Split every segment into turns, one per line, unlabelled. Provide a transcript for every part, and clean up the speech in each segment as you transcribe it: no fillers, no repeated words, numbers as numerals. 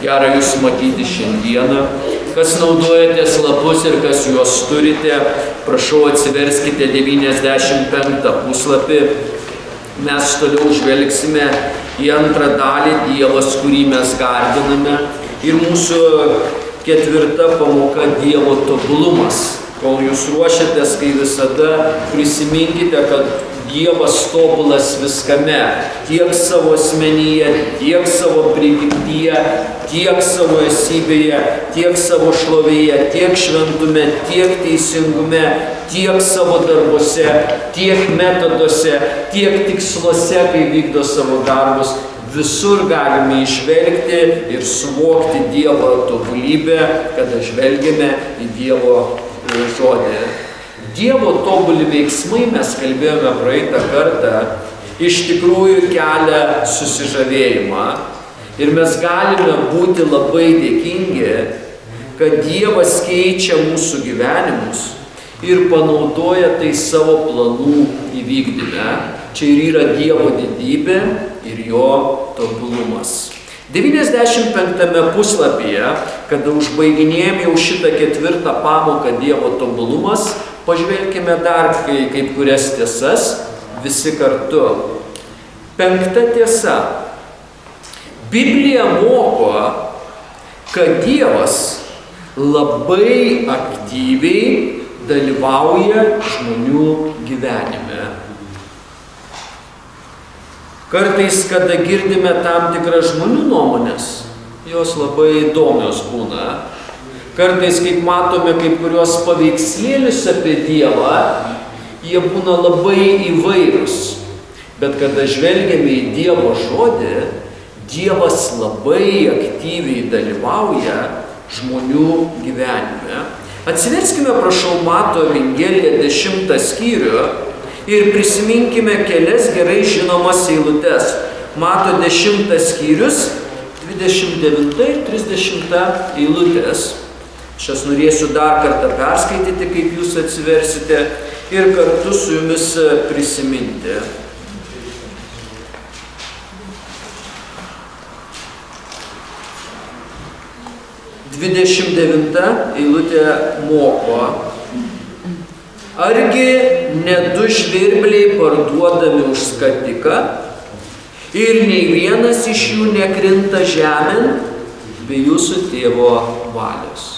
Gera jūs matyti šiandieną. Kas naudojatės lapus ir kas juos turite, prašau atsiverskite 95 puslapį. Mes toliau žvelgsime į antrą dalį Dievas, kurį mes garbiname. Ir mūsų ketvirta pamoka Dievo tobulumas. Kol jūs ruošiatės, kai visada prisiminkite, kad Dievas tobulas viskame, tiek savo asmenyje, tiek savo prigimtyje, tiek savo esybėje, tiek savo šlovėje, tiek šventume, tiek teisingume, tiek savo darbuose, tiek metoduose, tiek tiksluose, kai vykdo savo darbus. Visur galime išvelgti ir suvokti Dievo tobulybę, kada žvelgiame į Dievo žodį. Dievo tobuli veiksmai, mes kalbėjome praeitą kartą, iš tikrųjų kelia susižavėjimą. Ir mes galime būti labai dėkingi, kad Dievas keičia mūsų gyvenimus ir panaudoja tai savo planų įvykdyme. Čia ir yra Dievo didybė ir jo tobulumas. 95 puslapyje, kada užbaiginėjom jau šitą ketvirtą pamoką Dievo tobulumas, pažvelkime dar kaip kurias tiesas visi kartu. 5 tiesa. Biblija moko, kad Dievas labai aktyviai dalyvauja žmonių gyvenime. Kartais, kada girdime tam tikras žmonių nuomonės, jos labai įdomios būna. Kartais, kaip matome kaip kurios paveikslėlius apie Dievą, jie būna labai įvairūs. Bet kada žvelgiame į Dievo žodį, Dievas labai aktyviai dalyvauja žmonių gyvenime. Atsiverskime, prašau, Mato Evangeliją 10 skyrių ir prisiminkime kelias gerai žinomas eilutes. Mato 10 skyrius, 29 ir 30 eilutės. Aš norėsiu dar kartą perskaityti, kaip jūs atsiversite ir kartu su jumis prisiminti. Dvidešimt 29 eilutė moko. Argi ne 2 žvirbliai parduodami už skatiką ir nei vienas iš jų nekrinta žemėn be jūsų tėvo valios.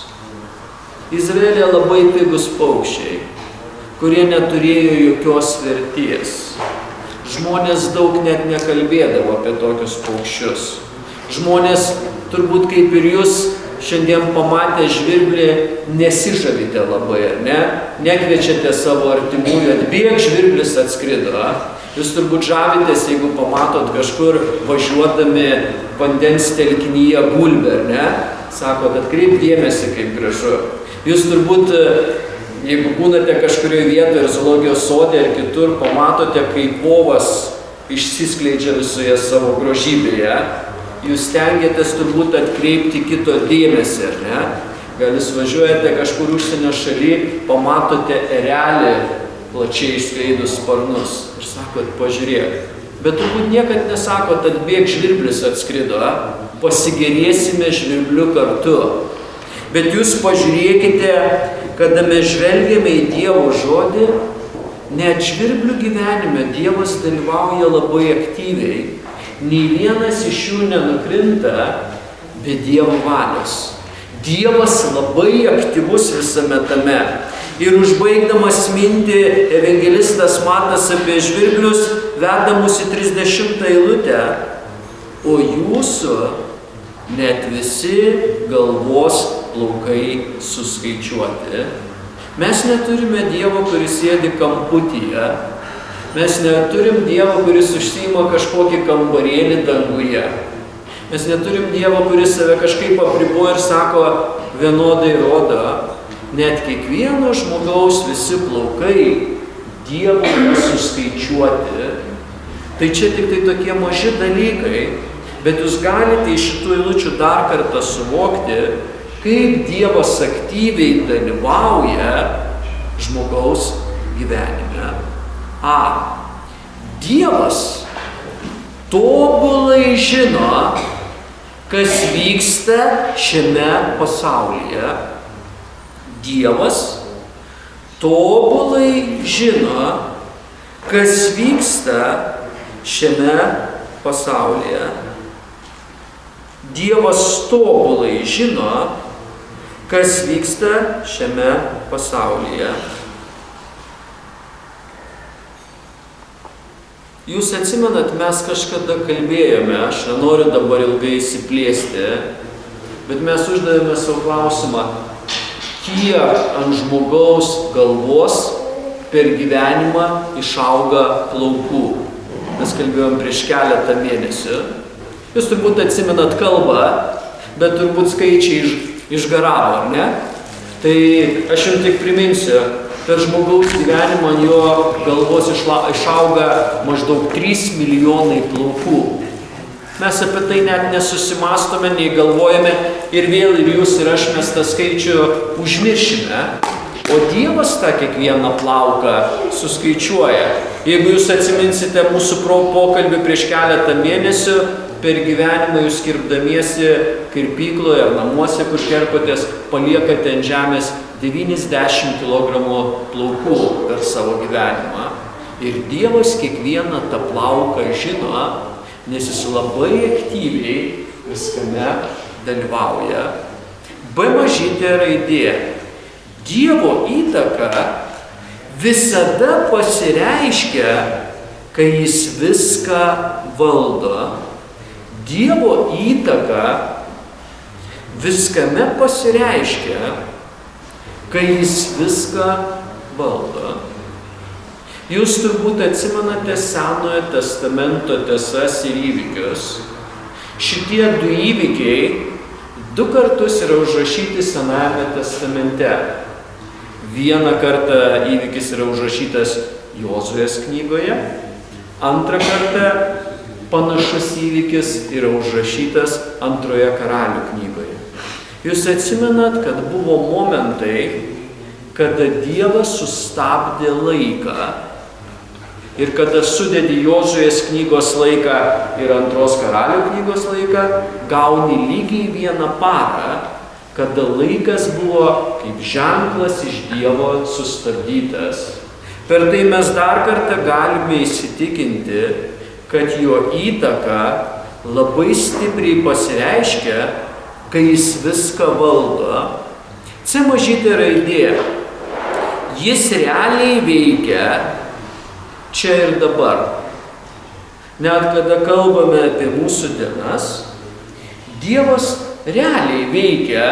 Izraelė labai pigus paukščiai, kurie neturėjo jokios vertės. Žmonės daug net nekalbėdavo apie tokius paukščius. Žmonės, turbūt kaip ir jūs, šiandien pamatę žvirblį nesižavite labai, ar ne? Nekviečiate savo artimųjų, atbėg, žvirblis atskrido. Jūs turbūt žavitės, jeigu pamatot kažkur važiuodami vandens telkinyje gulbę, ar ne? Sakot, atkreip dėmesį, kaip gražu. Jūs turbūt, jeigu būnate kažkurioje vietoje ir zoologijos sode ar kitur, pamatote, kaip povas išsiskleidžia visoje savo grožybėje. Jūs stengiatės turbūt atkreipti kito dėmesį, ar ne? Gal jūs važiuojate kažkur užsienio šaly, pamatote erelį plačiai išskleidus sparnus ir sakot, pažiūrėk. Bet turbūt niekad nesakot, atbėg, žvirblis atskrido, pasigerėsime žvirbliu kartu. Bet jūs pažiūrėkite, kada mes žvelgiame į Dievo žodį, net žvirblių gyvenime Dievas dalyvauja labai aktyviai. Nei vienas iš jų nenukrinta be Dievo valios. Dievas labai aktyvus visame tame. Ir užbaigdamas mintį, evangelistas Matas apie žvirblius veda mus į 30 eilutę. O jūsų net visi galvos plaukai suskaičiuoti. Mes neturime Dievo, kuris sėdi kamputyje. Mes neturim Dievo, kuris užsiima kažkokį kambarėlį danguje. Mes neturim Dievo, kuris save kažkaip apriboja ir sako, vienodai rodo. Net kiekvieno žmogaus visi plaukai Dievo yra suskaičiuoti. Tai čia tik tai tokie maži dalykai, bet jūs galite iš šitų eilučių dar kartą suvokti, kaip Dievas aktyviai dalyvauja žmogaus gyvenime. Dievas tobulai žino, kas vyksta šiame pasaulyje. Dievas tobulai žino, kas vyksta šiame pasaulyje. Dievas tobulai žino, kas vyksta šiame pasaulyje. Jūs atsimenat, mes kažkada kalbėjome, aš nenoriu dabar ilgai įsiplėsti, bet mes uždavėme savo klausimą, kiek ant žmogaus galvos per gyvenimą išauga plaukų. Mes kalbėjom prieš keletą mėnesių. Jūs turbūt atsimenat kalbą, bet turbūt skaičiai išgaravo, ar ne? Tai aš jums tik priminsiu, per žmogaus gyvenimą jo galvos išauga maždaug 3 milijonai plaukų. Mes apie tai net nesusimastome, nei galvojame ir vėl ir jūs ir aš mes tą skaičių užmiršime. O Dievas tą kiekvieną plauką suskaičiuoja. Jeigu jūs atsiminsite mūsų pokalbį prieš keletą mėnesių, per gyvenimą jūs kirpdamiesi kirpykloje ar namuose, kur kerpatės, paliekate ant žemės 90 kg plaukų per savo gyvenimą. Ir Dievas kiekvieną tą plauką žino, nes jis labai aktyviai viskame dalyvauja. B mažytė raidė. Dievo įtaka visada pasireiškia, kai jis viską valdo. Dievo įtaka viskame pasireiškia, kai jis viską valdo. Jūs turbūt atsimenate Senojo testamento tiesas ir įvykius. Šitie du įvykiai 2 kartus yra užrašyti Senajame testamente. Vieną kartą įvykis yra užrašytas Jozuės knygoje, antrą kartą panašus įvykis yra užrašytas 2 Karalių knygoje. Jūs atsimenat, kad buvo momentai, kada Dievas sustabdė laiką ir kada sudedi Jozuės knygos laiką ir 2 Karalių knygos laiką, gauni lygiai 1 parą, kada laikas buvo kaip ženklas iš Dievo sustabdytas. Per tai mes dar kartą galime įsitikinti, kad jo įtaka labai stipriai pasireiškia, kai jis viską valdo. C mažytė raidė. Jis realiai veikia čia ir dabar. Net kada kalbame apie mūsų dienas, Dievas realiai veikia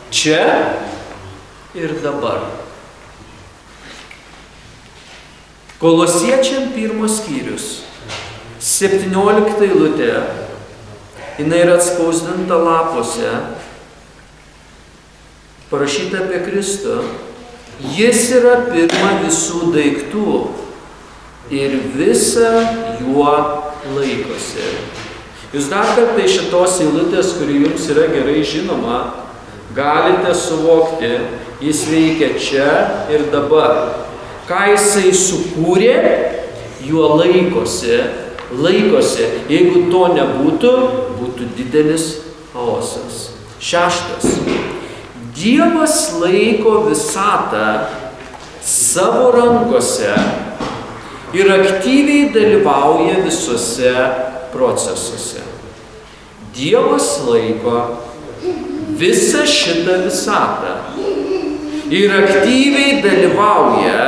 čia ir dabar. Kolosiečiam 1 skyrius, 17 eilutė, jinai yra atspausdinta lapuose, parašyta apie Kristų. Jis yra pirma visų daiktų ir visa juo laikosi. Jūs dar kartą iš šitos eilutės, kuri jums yra gerai žinoma, galite suvokti, jis veikia čia ir dabar. Ką jisai sukūrė, juo laikosi. Jeigu to nebūtų, būtų didelis chaosas. 6. Dievas laiko visatą savo rankose ir aktyviai dalyvauja visuose procesuose. Dievas laiko visą šitą visatą ir aktyviai dalyvauja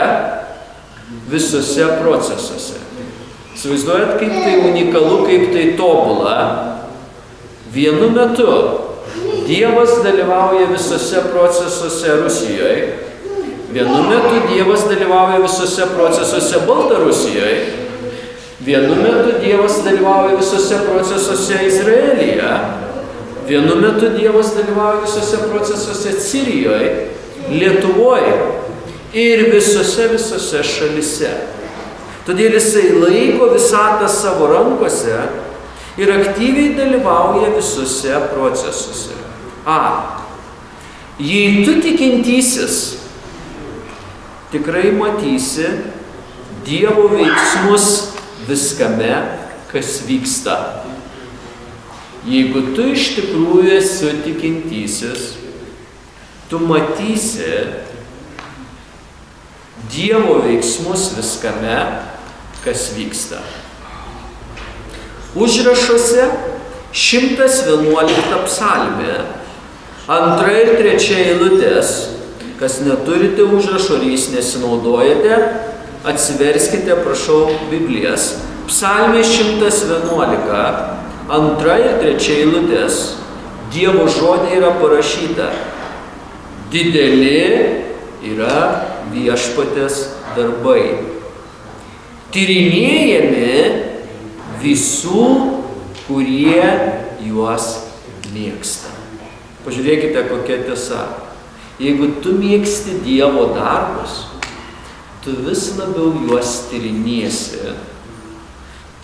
visuose procesuose. Įsivaizduojat, kaip tai unikalu, kaip tai tobula. Vienu metu Dievas dalyvauja visuose procesuose Rusijoje, vienu metu Dievas dalyvauja visuose procesuose Baltarusijoje, vienu metu Dievas dalyvauja visuose procesuose Izraelyje, vienu metu Dievas dalyvauja visuose procesuose Sirijoje, Lietuvoje ir visose šalise. Todėl jisai laiko visatą savo rankose ir aktyviai dalyvauja visuose procesuose. Jei tu tikintysis, tikrai matysi Dievo veiksmus viskame, kas vyksta. jeigu tu iš tikrųjų esi tikintysis, tu matysi Dievo veiksmus viskame, kas vyksta. Užrašuose 111 psalmė, 2 ir 3 eilutės. Kas neturite užrašo ir jais nesinaudojate, atsiverskite, prašau, Biblijas. Psalmė 111, 2 ir 3 eilutės. Dievo žodė yra parašyta. Dideli yra viešpatės darbai. Tyrinėjami visų, kurie juos mėgsta. Pažiūrėkite, kokia tiesa. Jeigu tu mėgsti Dievo darbus, tu vis labiau juos tyrinėsi,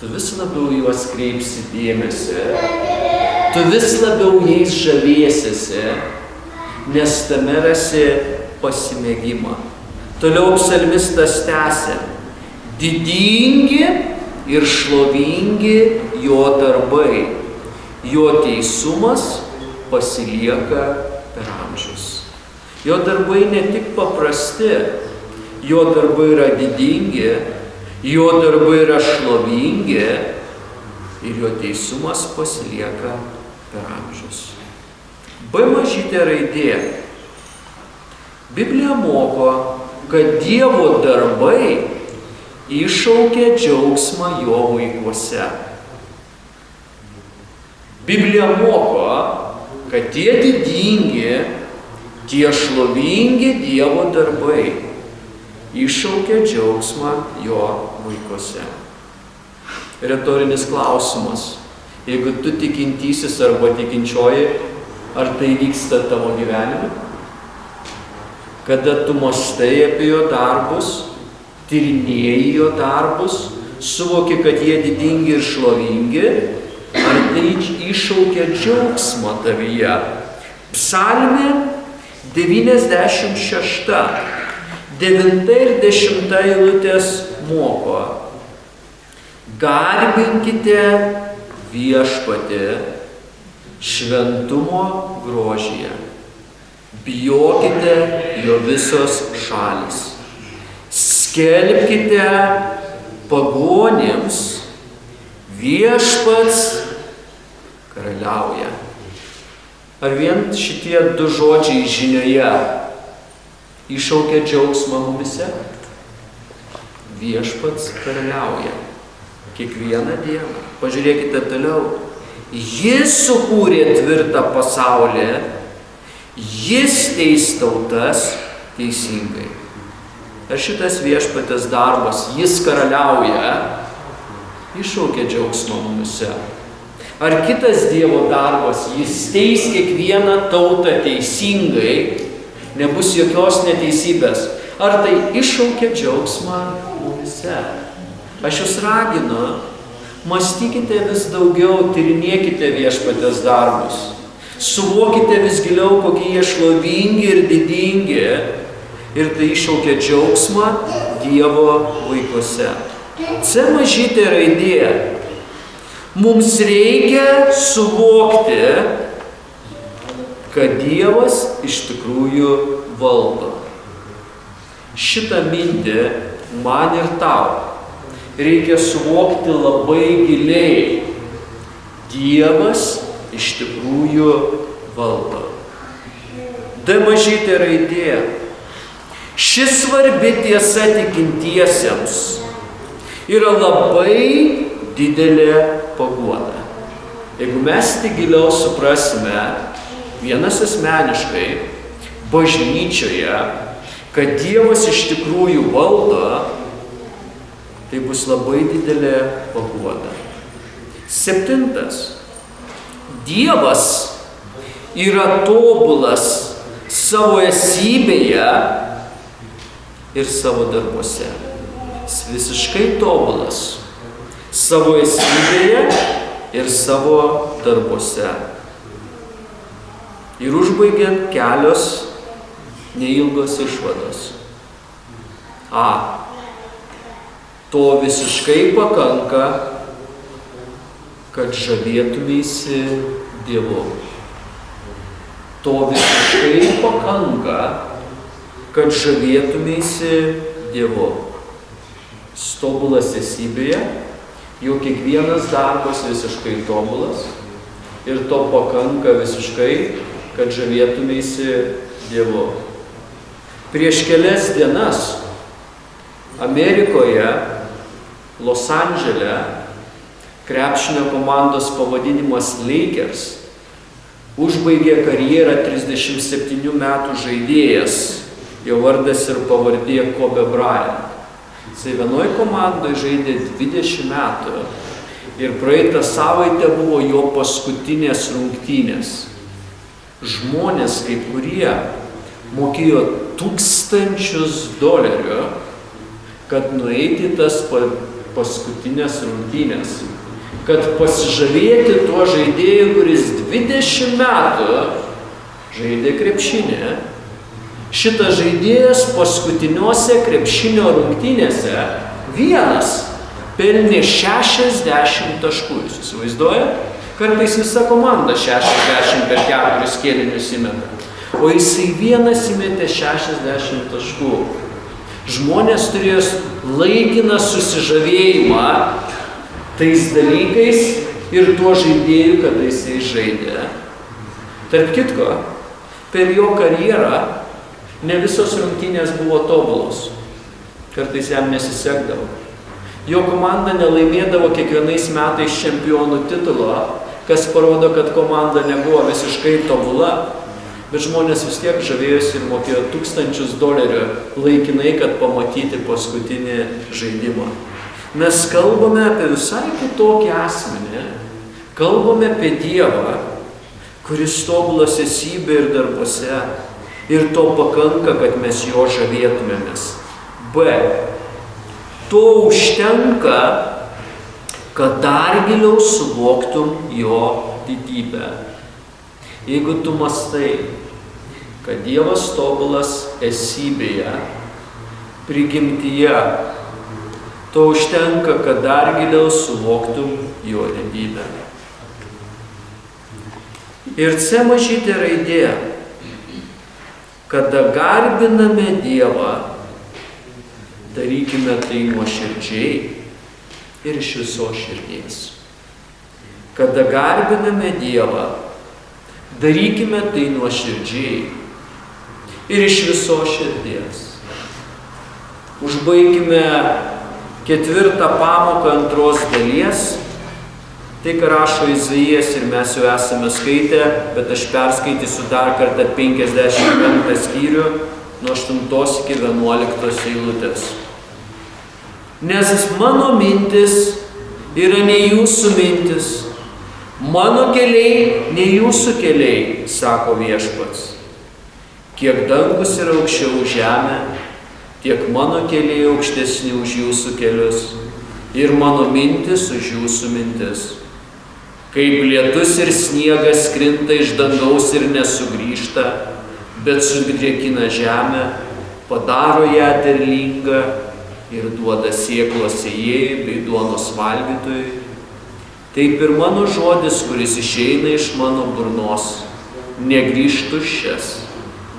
tu vis labiau juos kreipsi dėmesį, tu vis labiau jais žavėsiesi, nes tame rasi pasimėgimą. Toliau psalmistas tęsia. Didingi ir šlovingi jo darbai, jo teisumas pasilieka per amžius. Jo darbai ne tik paprasti, jo darbai yra didingi, jo darbai yra šlovingi ir jo teisumas pasilieka per amžius. B mažytė raidė. Biblija moko, kad Dievo darbai iššaukia džiaugsmą jo vaikuose. Biblija moko, kad tie didingi, tie šlovingi Dievo darbai iššaukia džiaugsmą jo vaikuose. Retorinis klausimas. Jeigu tu tikintysis arba tikinčioji, ar tai vyksta tavo gyvenime? Kada tu mąstai apie jo darbus, tyrinėji jo darbus, suvoki, kad jie didingi ir šlovingi, ar tai iššaukia džiaugsmą tavyje? Psalmė 96, 9 ir 10 eilutės moko. Garbinkite viešpatį šventumo grožyje. Bijokite jo visos šalys. Skelbkite pagonims, viešpats karaliauja. Ar vien šitie du žodžiai žinioje iššaukia džiaugsmą mumise? Viešpats karaliauja. Kiekvieną dieną. Pažiūrėkite toliau. Jis sukūrė tvirtą pasaulį, jis teis tautas teisingai. Ar šitas viešpatės darbas, jis karaliauja, iššaukia džiaugsmą mumise? Ar kitas Dievo darbas, jis teis kiekvieną tautą teisingai, nebus jokios neteisybės? Ar tai iššaukia džiaugsmą mumise? Aš jūs raginu, mąstykite vis daugiau, tyrinėkite viešpatės darbus. Suvokite vis giliau, kokie jie šlovingi ir didingi. Ir tai iššaukia džiaugsmą Dievo vaikuose. C mažytė raidė. Mums reikia suvokti, kad Dievas iš tikrųjų valdo. Šitą mintį man ir tau reikia suvokti labai giliai. Dievas iš tikrųjų valdo. D mažytė raidė. Ši svarbi tiesa tikintiesiems yra labai didelė paguoda. Jeigu mes tik giliau suprasime vienas asmeniškai bažnyčioje, kad Dievas iš tikrųjų valdo, tai bus labai didelė paguoda. 7. Dievas yra tobulas savo esybėje ir savo darbuose. Jis visiškai tobulas savo esybėje ir savo darbuose. Ir užbaigiant kelios neilgos išvados. A. To visiškai pakanka, kad žavėtumėsi Dievu. To visiškai pakanka, kad žavėtumėsi Dievu. Tobulas esybėje, jau kiekvienas darbas visiškai tobulas ir to pakanka visiškai, kad žavėtumėsi Dievu. Prieš kelias dienas Amerikoje, Los Andžele, krepšinio komandos pavadinimas Lakers užbaigė karjerą 37 metų žaidėjas, jo vardas ir pavardė Kobe Bryant. Jisai vienoj komandoj žaidė 20 metų ir praeitą savaitę buvo jo paskutinės rungtynės. Žmonės, kai kurie, mokėjo $1000, kad nueiti tas paskutinės rungtynės, kad pasižavėti tuo žaidėju, kuris 20 metų žaidė krepšinį. Šitas žaidėjas paskutiniuose krepšinio rungtynėse vienas pelnė 60 taškų. Jūs įsivaizduojate? Kartais visa komanda 60 per 4 kėlinius įmeta. O jisai vienas įmetė 60 taškų. Žmonės turėjo laikiną susižavėjimą tais dalykais ir tuo žaidėju, kada jisai žaidė. Tarp kitko, per jo karjerą ne visos rungtynės buvo tobulos. Kartais jam nesisekdavo. Jo komanda nelaimėdavo kiekvienais metais čempionų titulo, kas parodo, kad komanda nebuvo visiškai tobula, bet žmonės vis tiek žavėjosi ir mokėjo $1000 laikinai, kad pamatyti paskutinį žaidimą. Mes kalbame apie visai kitokį asmenį, kalbame apie Dievą, kuris tobulas esybė ir darbuose, ir to pakanka, kad mes jo žavėtumėmės. B. To užtenka, kad dar giliau suvoktum jo didybę. Jeigu tu mastai, kad Dievas tobulas esybėje, prigimtyje, to užtenka, kad dar giliau suvoktum jo didybę. Ir C mažytė raidė, kada garbiname Dievą, darykime tai nuoširdžiai ir iš visos širdies. Kada garbiname Dievą, darykime tai nuoširdžiai ir iš visos širdies. Užbaigime 4 pamoką 2 dalies. Tai, ką rašo Izaijas ir mes jau esame skaitę, bet aš perskaitysiu dar kartą 55 skyrių nuo 8 iki 11 eilutės. Nes mano mintis yra ne jūsų mintis, mano keliai ne jūsų keliai, sako Viešpats. Kiek dangus yra aukščiau už žemę, tiek mano keliai aukštesni už jūsų kelius ir mano mintis už jūsų mintis. Kaip lietus ir sniegas krinta iš dangaus ir nesugrįžta, bet sudrėkina žemę, padaro ją derlingą ir duoda sėklos sėjėjui bei duonos valgytojui. Taip ir mano žodis, kuris išeina iš mano burnos, negrįš tuščias,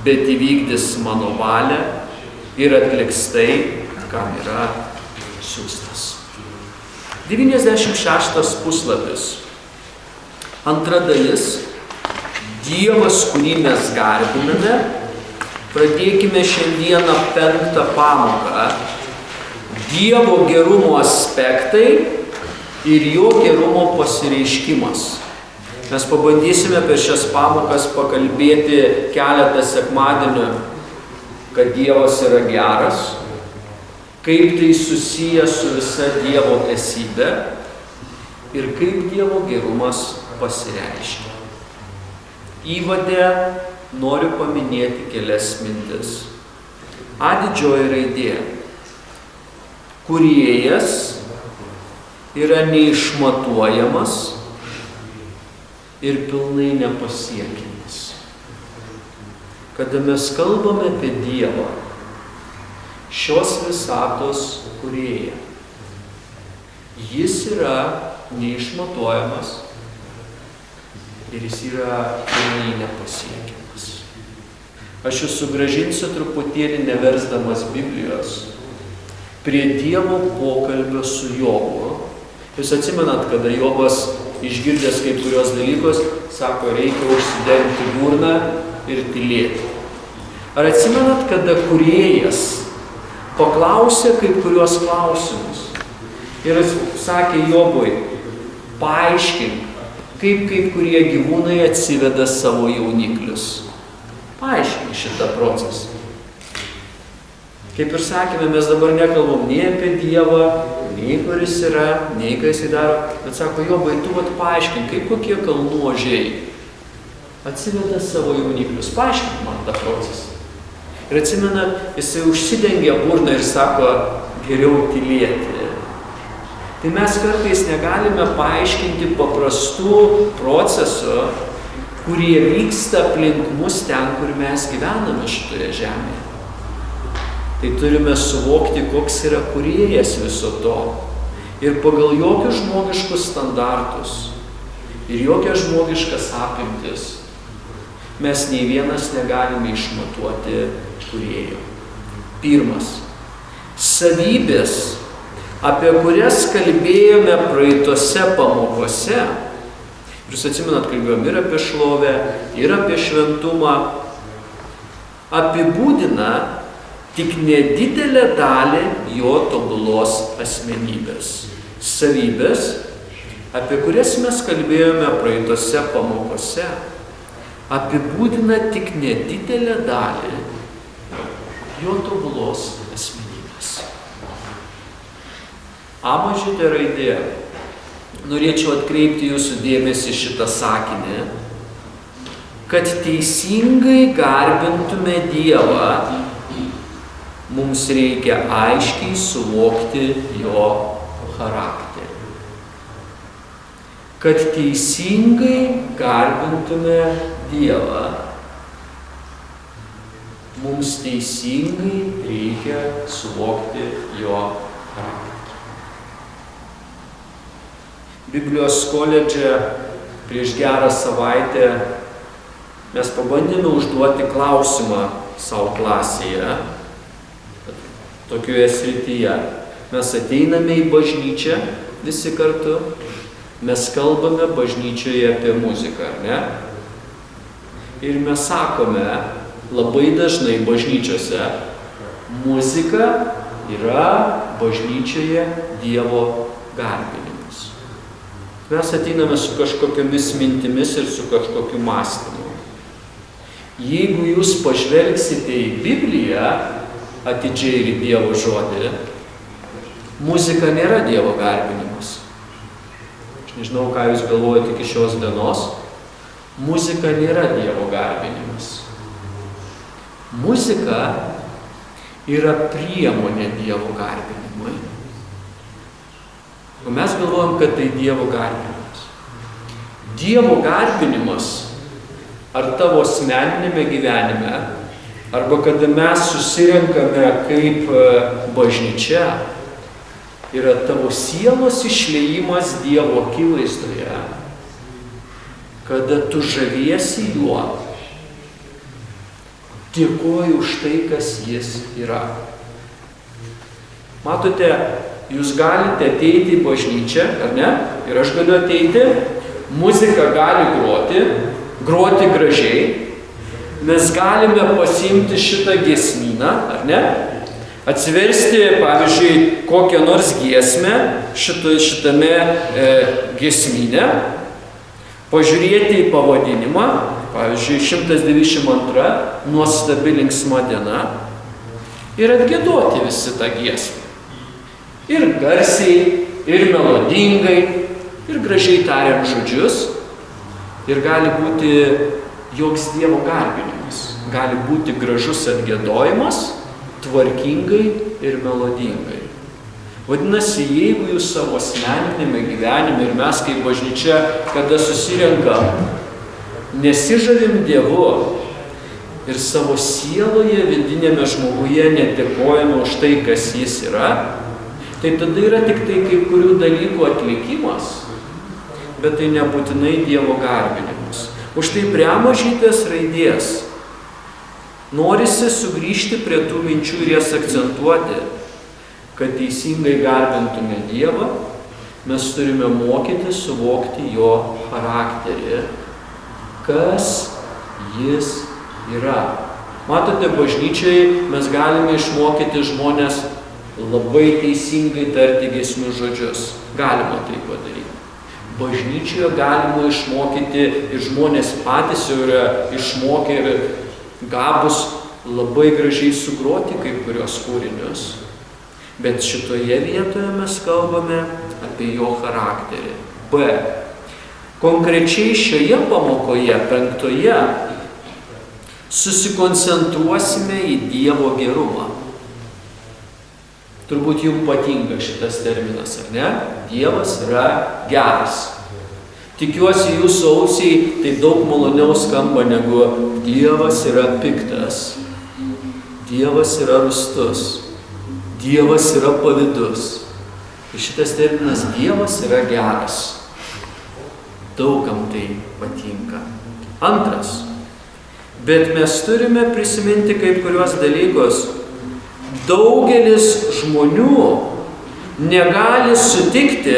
bet įvykdys mano valią ir atliks tai, kam yra siųstas. 96 puslapis. Antra dalis. Dievas, kurį mes garbiname. Pradėkime šiandieną 5 pamoką. Dievo gerumo aspektai ir jo gerumo pasireiškimas. Mes pabandysime per šias pamokas pakalbėti keletą sekmadienių, kad Dievas yra geras, kaip tai susiję su visa Dievo esybė ir kaip Dievo gerumas pasireiškia. Įvade noriu paminėti kelias mintis. A didžioji raidė. Kūrėjas yra neišmatuojamas ir pilnai nepasiekiamas. Kada mes kalbame apie Dievą, šios visatos kūrėją, jis yra neišmatuojamas ir jis yra pilnai nepasiekiamas. Aš jūs sugrąžinsiu truputėlį neversdamas Biblijos prie Dievo pokalbio su Jobu. Jūs atsimenat, kada Jobas išgirdęs kai kurios dalykus, sako, reikia užsidengti burną ir tylėti. Ar atsimenat, kada kūrėjas paklausė kai kurios klausimus ir sakė Jobui, paaiškink, kaip kai kurie gyvūnai atsiveda savo jauniklius. Paaiškink šitą procesą. Kaip ir sakėme, mes dabar nekalbam nei apie Dievą, nei kuris yra, nei ką jisai daro, bet sako, Jobai, tu paaiškink, kaip kokie kalnų ožiai atsiveda savo jauniklius. Paaiškink man tą procesą. Ir atsimena, jisai užsidengia burną ir sako, geriau tylėti. Tai mes kartais negalime paaiškinti paprastų procesų, kurie vyksta aplink mus ten, kur mes gyvename šitoje žemėje. Tai turime suvokti, koks yra kūrėjas viso to. Ir pagal jokius žmogiškus standartus ir jokias žmogiškas apimtis mes nei vienas negalime išmatuoti kūrėjo. Pirmas. Savybės, apie kurias kalbėjome praeitose pamokose. Jūs atsimenat, kalbėjom ir apie šlovę, ir apie šventumą. Apibūdina tik nedidelę dalį jo tobulos asmenybės. Savybės, apie kurias mes kalbėjome praeitose pamokose, apibūdina tik nedidelę dalį jo tobulos asmenybės. A mažytė raidė. Norėčiau atkreipti jūsų dėmesį šitą sakinį, kad teisingai garbintume Dievą, mums reikia aiškiai suvokti jo charakterį. Kad teisingai garbintume Dievą, mums teisingai reikia suvokti jo charakterį. Biblijos koledže prieš gerą savaitę mes pabandėme užduoti klausimą savo klasėje, tokioje srityje. Mes ateiname į bažnyčią visi kartu, mes kalbame bažnyčioje apie muziką, ar ne? Ir mes sakome labai dažnai bažnyčiose, muzika yra bažnyčioje Dievo garbinimas. Mes ateiname su kažkokiamis mintimis ir su kažkokiu mąstymu. Jeigu jūs pažvelgsite į Bibliją, atidžiai ir į Dievo žodį, muzika nėra Dievo garbinimas. Aš nežinau, ką jūs galvojate iki šios dienos. Muzika nėra Dievo garbinimas. Muzika yra priemonė Dievo garbinimui. O mes galvojam, kad tai Dievo garbinimas. Dievo garbinimas ar tavo asmeninėme gyvenime, arba kada mes susirenkame kaip bažnyčia, yra tavo sielos išliejimas Dievo akivaizdoje, kada tu žaviesi juo, dėkoji už tai, kas jis yra. Matote, jūs galite ateiti į bažnyčią, ar ne? Ir aš galiu ateiti, muzika gali groti gražiai, mes galime pasiimti šitą giesmyną, ar ne? Atsiversti, pavyzdžiui, kokią nors giesmę šitame giesmyne, pažiūrėti į pavadinimą, pavyzdžiui, 192 nuostabi linksma diena ir atgiedoti visi tą giesmę. Ir garsiai, ir melodingai, ir gražiai tariant žodžius. Ir gali būti joks Dievo garbinimas. Gali būti gražus atgiedojimas, tvarkingai ir melodingai. Vadinasi, jeigu jūs savo asmeninėme gyvenime ir mes kaip bažnyčia, kada susirenkam, nesižavim Dievu ir savo sieloje, vidinėme žmoguje nedėkojame už tai, kas jis yra, tai tada yra tik tai kai kurių dalykų atlikimas, bet tai nebūtinai Dievo garbinimas. Už tai prie mažytės raidės norisi sugrįžti prie tų minčių ir jas akcentuoti, kad teisingai garbintume Dievą, mes turime mokyti suvokti jo charakterį, kas jis yra. Matote, bažnyčiai mes galime išmokyti žmonės labai teisingai tarti giesmių žodžius. Galima tai padaryti. Bažnyčioje galima išmokyti ir žmonės patys jau yra išmokę ir gabus labai gražiai sugroti kai kurios kūrinius. Bet šitoje vietoje mes kalbame apie jo charakterį. B. Konkrečiai šioje pamokoje, 5, susikoncentruosime į Dievo gerumą. Turbūt jums patinka šitas terminas, ar ne? Dievas yra geras. Tikiuosi jūsų ausiai tai daug maloniau skamba negu Dievas yra piktas, Dievas yra rūstus, Dievas yra pavydus. Ir šitas terminas Dievas yra geras. Daugam tai patinka. 2. Bet mes turime prisiminti kai kuriuos dalykus. Daugelis žmonių negali sutikti,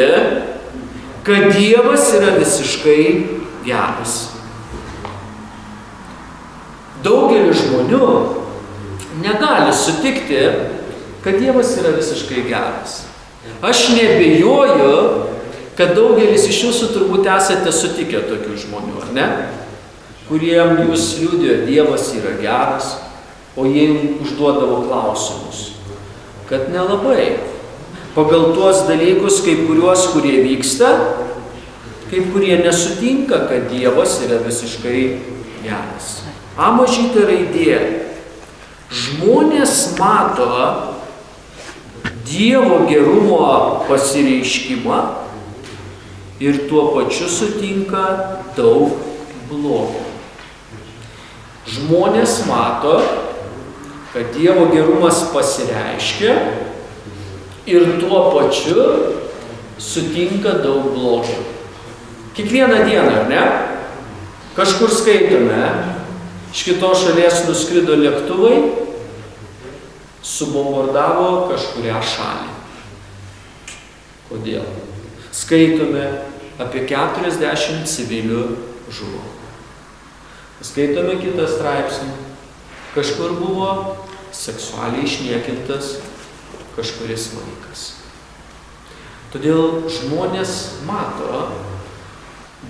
kad Dievas yra visiškai geras. Daugelis žmonių negali sutikti, kad Dievas yra visiškai geras. Aš nebejoju, kad daugelis iš jūsų turbūt esate sutikę tokių žmonių, ar ne? Kuriem jūs liudijo, Dievas yra geras, o jie užduodavo klausimus. Kad nelabai. Pagal tuos dalykus, kaip kuriuos, kurie vyksta, kaip kurie nesutinka, kad Dievas yra visiškai geras. A mažytė raidė. Žmonės mato Dievo gerumo pasireiškimą ir tuo pačiu sutinka daug blogio. Žmonės mato, kad Dievo gerumas pasireiškia ir tuo pačiu sutinka daug blogio. Kiekvieną dieną, ar ne? Kažkur skaitome, iš kitos šalies nuskrido lėktuvai, subombardavo kažkurią šalį. Kodėl? Skaitome apie 40 civilių žuvo. Skaitome kitą straipsnį. Kažkur buvo seksualiai išniekintas kažkuris vaikas. Todėl žmonės mato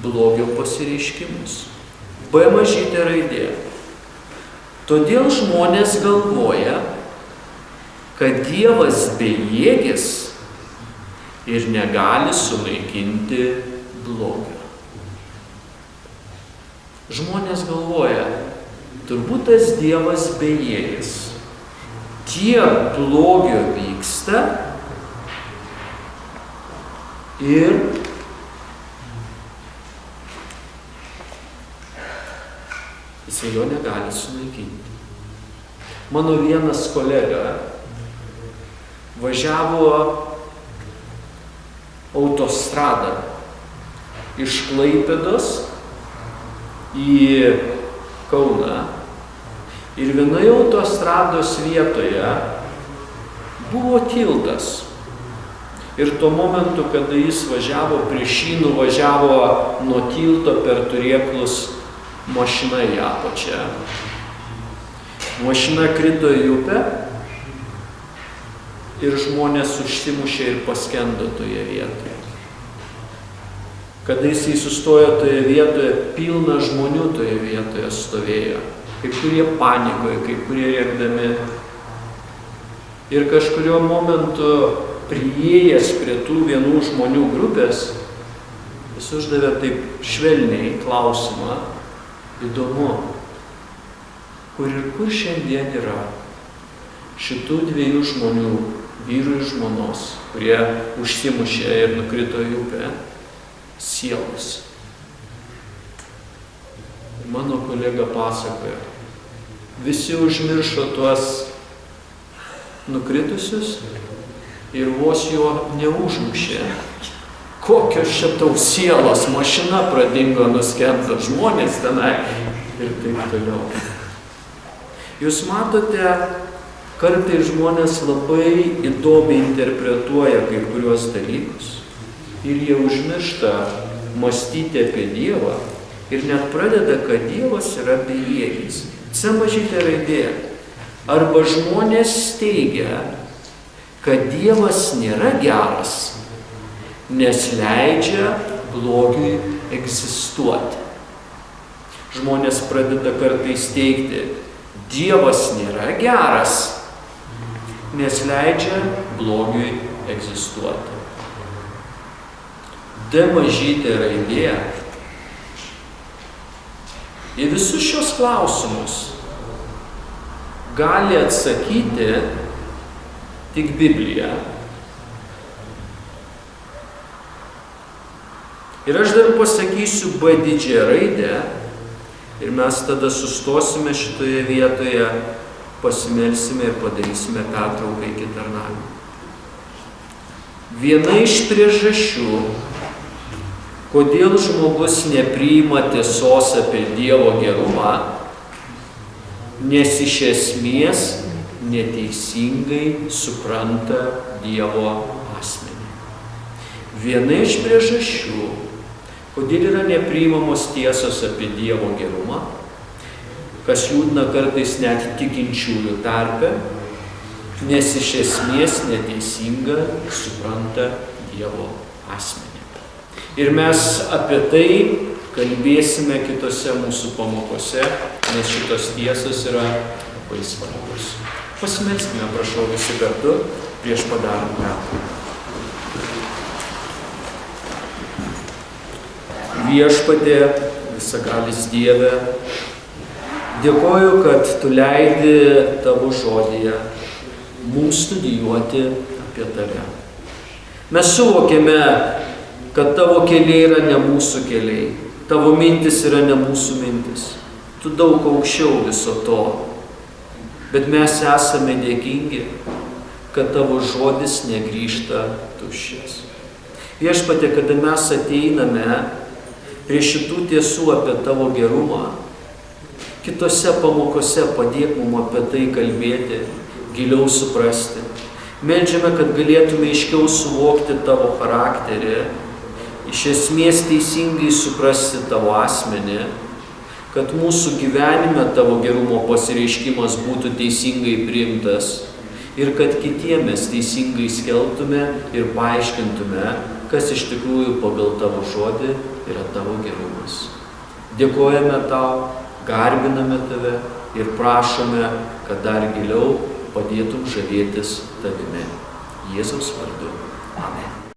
blogio pasireiškimus. B mažytė raidė. Todėl žmonės galvoja, kad Dievas bejėgis ir negali sunaikinti blogio. Žmonės galvoja, turbūt tas Dievas bejėgis. Tiek blogio vyksta ir jisai jo negali sunaikinti. Mano vienas kolega važiavo autostradą iš Klaipėdos į Kauną ir vienoje autostrados vietoje buvo tiltas. Ir tuo momentu, kada jis važiavo, prieš jį nuvažiavo nuo tilto per turėklus mašina į apačią. Mašina krito į upę ir žmonės užsimušė ir paskendo toje vietoje. Kada jisai sustojo toje vietoje, pilna žmonių toje vietoje stovėjo. Kai kurie panikoje, kai kurie rėkdami. Ir kažkurio momentu priėjęs prie tų vienų žmonių grupės, jis uždavė taip švelniai klausimą, įdomu, kur šiandien yra šitų dviejų žmonių, vyrų ir žmonos, kurie užsimušė ir nukrito į upę, sielos. Mano kolega pasakoja, visi užmiršo tuos nukritusius ir vos jo neužmušė, kokios čia tau sielos, mašina pradingo, nuskendo žmonės tenai ir taip toliau. Jūs matote, kartais žmonės labai įdomiai interpretuoja kai kuriuos dalykus ir jie užmiršta mąstyti apie Dievą ir net pradeda, kad Dievas yra bejėgis. C mažytė raidė. Arba žmonės teigia, kad Dievas nėra geras, nes leidžia blogiui egzistuoti. Žmonės pradeda kartais teigti, Dievas nėra geras, nes leidžia blogiui egzistuoti. D mažytė raidė. Į visus šios klausimus gali atsakyti tik Biblija. Ir aš dar pasakysiu B didžiąją raidę ir mes tada sustosime šitoje vietoje, pasimelsime ir padarysime pertrauką iki tarnavimo. Viena iš priežasčių, kodėl žmogus nepriima tiesos apie Dievo gerumą, nes iš esmės neteisingai supranta Dievo asmenį. Viena iš priežasčių, kodėl yra nepriimamos tiesos apie Dievo gerumą, kas liūdna kartais net tikinčiųjų tarpe, nes iš esmės neteisinga supranta Dievo asmenį. Ir mes apie tai kalbėsime kitose mūsų pamokose, nes šitos tiesos yra labai svarbios. Pasimelskime, prašau, visi kartu prieš padarant pertrauką. Viešpatie, visagalis Dieve, dėkoju, kad tu leidi tavo žodyje mums studijuoti apie tave. Mes suvokėme, kad tavo keliai yra ne mūsų keliai, tavo mintis yra ne mūsų mintis. Tu daug aukščiau viso to, bet mes esame dėkingi, kad tavo žodis negrįžta tuščias. Viešpatie, kada mes ateiname prie šitų tiesų apie tavo gerumą, kitose pamokose padėk mums apie tai kalbėti, giliau suprasti. Meldžiame, kad galėtume aiškiau suvokti tavo charakterį, iš esmės teisingai suprasti tavo asmenį, kad mūsų gyvenime tavo gerumo pasireiškimas būtų teisingai priimtas ir kad kitiems teisingai skelbtume ir paaiškintume, kas iš tikrųjų pagal tavo žodį yra tavo gerumas. Dėkojame tau, garbiname tave ir prašome, kad dar giliau padėtum žavėtis tavimi. Jėzaus vardu. Amen.